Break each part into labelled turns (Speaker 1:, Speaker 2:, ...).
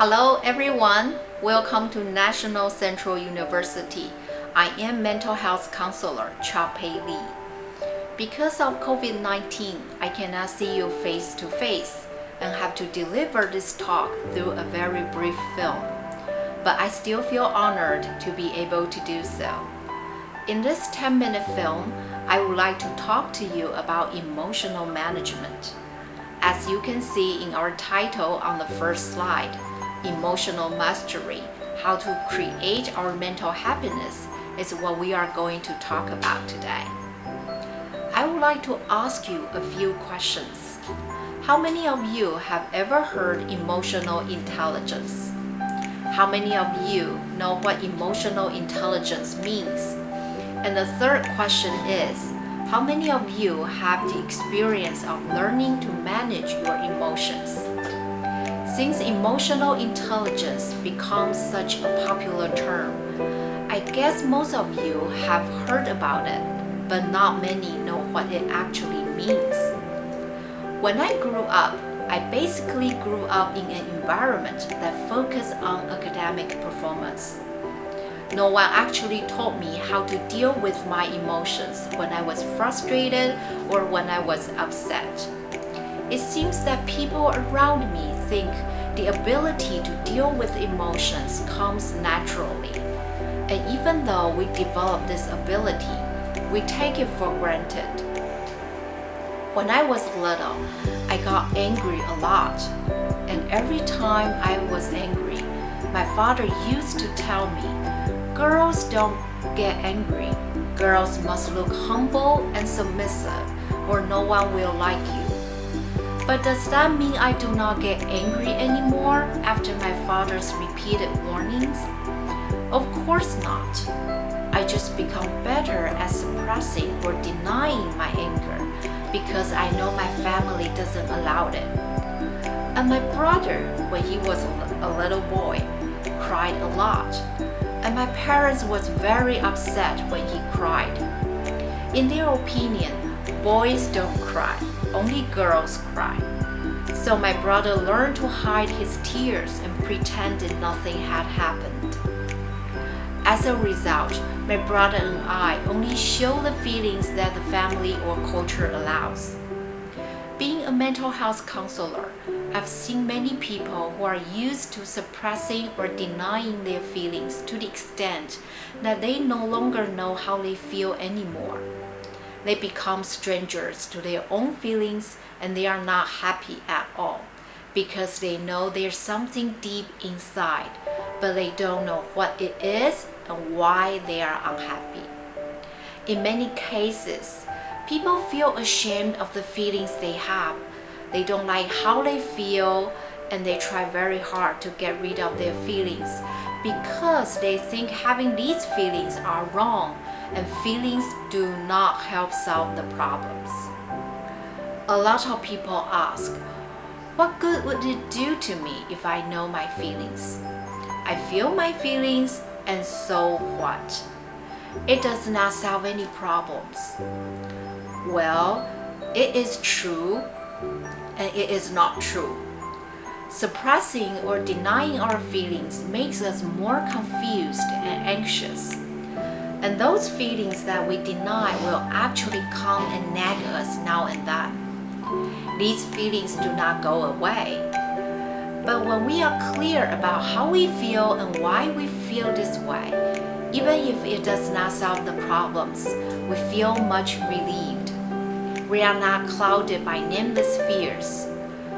Speaker 1: Hello everyone, welcome to National Central University. I am mental health counselor Pei Li. Because of COVID-19, I cannot see you face to face and have to deliver this talk through a very brief film. But I still feel honored to be able to do so. In this 10-minute film, I would like to talk to you about emotional management. As you can see in our title on the first slide, Emotional Mastery, how to create our mental happiness is what we are going to talk about today. I would like to ask you a few questions. How many of you have ever heard emotional intelligence? How many of you know what emotional intelligence means? And the third question is, how many of you have the experience of learning to manage your emotions? Since emotional intelligence becomes such a popular term, I guess most of you have heard about it, but not many know what it actually means. When I grew up, I basically grew up in an environment that focused on academic performance. No one actually taught me how to deal with my emotions when I was frustrated or when I was upset. It seems that people around me think the ability to deal with emotions comes naturally. And even though we develop this ability, we take it for granted. When I was little, I got angry a lot. And every time I was angry, my father used to tell me, "Girls don't get angry. Girls must look humble and submissive, or no one will like you." But does that mean I do not get angry anymore after my father's repeated warnings? Of course not. I just become better at suppressing or denying my anger because I know my family doesn't allow it. And my brother, when he was a little boy, cried a lot. And my parents was very upset when he cried. In their opinion, boys don't cry, only girls cry. So my brother learned to hide his tears and pretended nothing had happened. As a result, my brother and I only show the feelings that the family or culture allows. Being a mental health counselor, I've seen many people who are used to suppressing or denying their feelings to the extent that they no longer know how they feel anymore. They become strangers to their own feelings and they are not happy at all because they know there's something deep inside, but they don't know what it is and why they are unhappy. In many cases, people feel ashamed of the feelings they have. They don't like how they feel and they try very hard to get rid of their feelings because they think having these feelings are wrong and feelings do not help solve the problems. A lot of people ask, what good would it do to me if I know my feelings? I feel my feelings and so what? It does not solve any problems. Well, it is true and it is not true. Suppressing or denying our feelings makes us more confused and anxious. And those feelings that we deny will actually come and nag us now and then. These feelings do not go away. But when we are clear about how we feel and why we feel this way, even if it does not solve the problems, we feel much relieved. We are not clouded by nameless fears.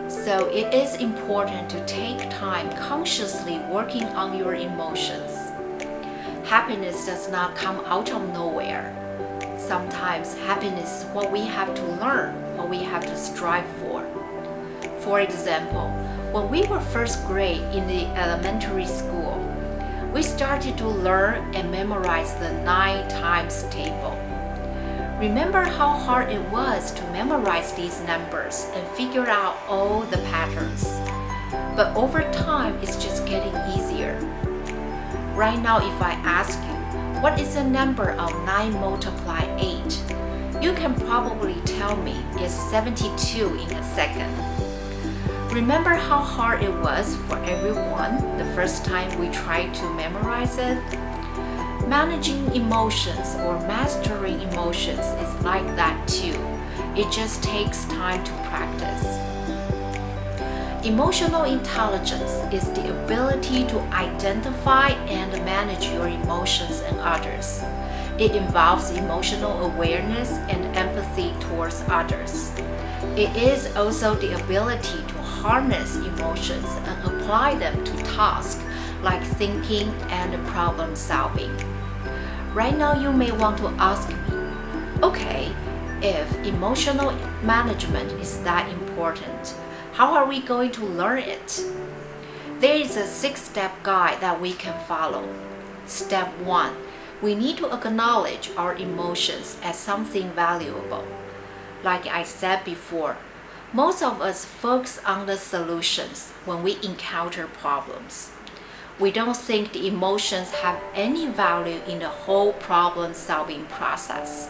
Speaker 1: So it is important to take time consciously working on your emotions. Happiness does not come out of nowhere. Sometimes happiness is what we have to learn, what we have to strive for. For example, when we were first grade in the elementary school, we started to learn and memorize the 9 times table. Remember how hard it was to memorize these numbers and figure out all the patterns. But over time, it's just getting easier. Right now, if I ask you, what is the number of 9 multiplied 8? You can probably tell me it's 72 in a second. Remember how hard it was for everyone the first time we tried to memorize it? Managing emotions or mastering emotions is like that too. It just takes time to practice. Emotional intelligence is the ability to identify and manage your emotions and others. It involves emotional awareness and empathy towards others. It is also the ability to harness emotions and apply them to tasks like thinking and problem solving. Right now you may want to ask me, okay, if emotional management is that important, how are we going to learn it? There is a 6-step guide that we can follow. Step 1. We need to acknowledge our emotions as something valuable. Like I said before, most of us focus on the solutions when we encounter problems. We don't think the emotions have any value in the whole problem-solving process.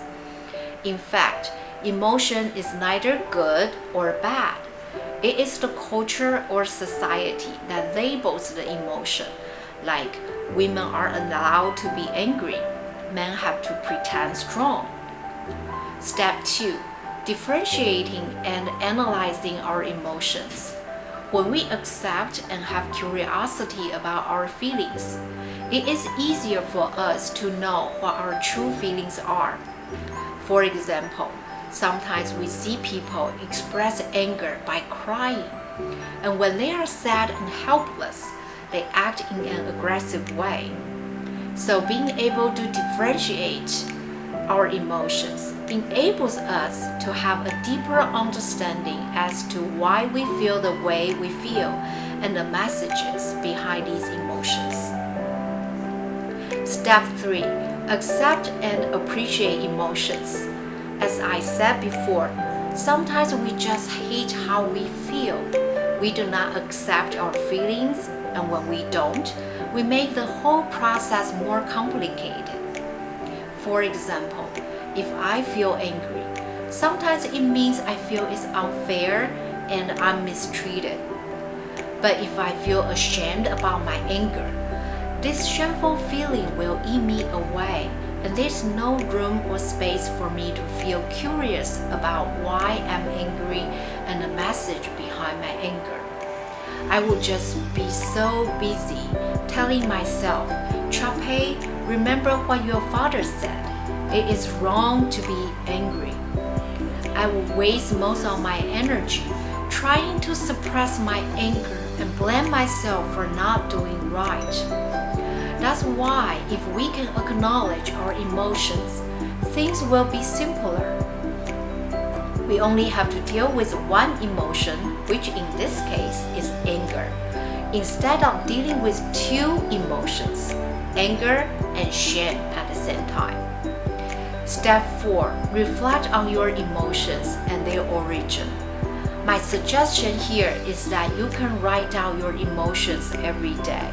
Speaker 1: In fact, emotion is neither good or bad. It is the culture or society that labels the emotion, like women are allowed to be angry, men have to pretend strong. Step 2. Differentiating and analyzing our emotions. When we accept and have curiosity about our feelings, it is easier for us to know what our true feelings are. For example, sometimes we see people express anger by crying, and when they are sad and helpless, they act in an aggressive way. So being able to differentiate our emotions enables us to have a deeper understanding as to why we feel the way we feel and the messages behind these emotions. Step 3. Accept and appreciate emotions. As I said before, sometimes we just hate how we feel. We do not accept our feelings, and when we don't, we make the whole process more complicated. For example, if I feel angry, sometimes it means I feel it's unfair and I'm mistreated. But if I feel ashamed about my anger, this shameful feeling will eat me away, and there's no room or space for me to feel curious about why I'm angry and the message behind my anger. I would just be so busy telling myself, Chape, remember what your father said. It is wrong to be angry. I would waste most of my energy trying to suppress my anger and blame myself for not doing right. That's why if we can acknowledge our emotions, things will be simpler. We only have to deal with one emotion, which in this case is anger, instead of dealing with two emotions, anger and shame at the same time. Step 4. Reflect on your emotions and their origin. My suggestion here is that you can write down your emotions every day.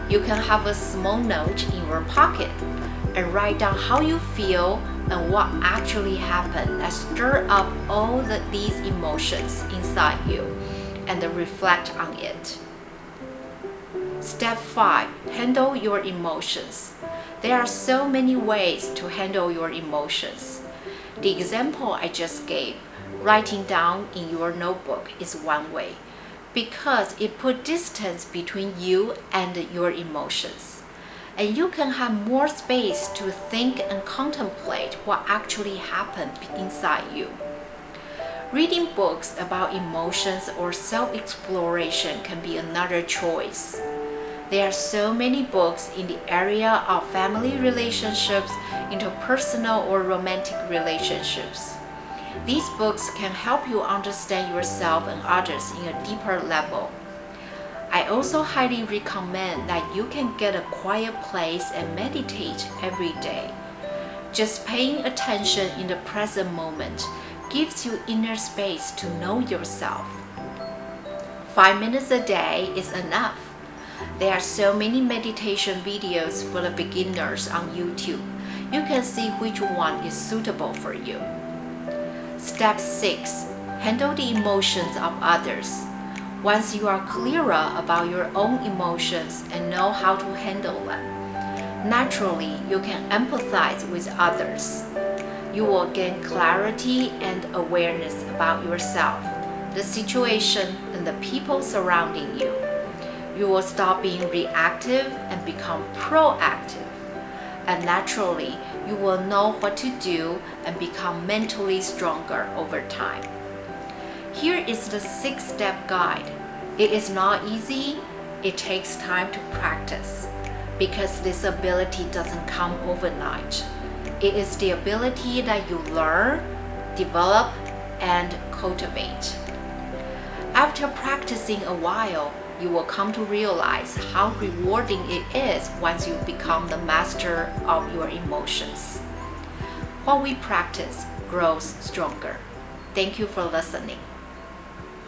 Speaker 1: You can have a small note in your pocket and write down how you feel and what actually happened that stir up all these emotions inside you, and then reflect on it. Step 5. Handle your emotions. There are so many ways to handle your emotions. The example I just gave, writing down in your notebook, is one way, because it puts distance between you and your emotions. And you can have more space to think and contemplate what actually happened inside you. Reading books about emotions or self-exploration can be another choice. There are so many books in the area of family relationships, interpersonal or romantic relationships. These books can help you understand yourself and others in a deeper level. I also highly recommend that you can get a quiet place and meditate every day. Just paying attention in the present moment gives you inner space to know yourself. 5 minutes a day is enough. There are so many meditation videos for the beginners on YouTube. You can see which one is suitable for you. Step 6. Handle the emotions of others. Once you are clearer about your own emotions and know how to handle them, naturally you can empathize with others. You will gain clarity and awareness about yourself, the situation, and the people surrounding you. You will stop being reactive and become proactive. And naturally, you will know what to do and become mentally stronger over time. Here is the 6-step guide. It is not easy. It takes time to practice because this ability doesn't come overnight. It is the ability that you learn, develop, and cultivate. After practicing a while, you will come to realize how rewarding it is once you become the master of your emotions. What we practice grows stronger. Thank you for listening.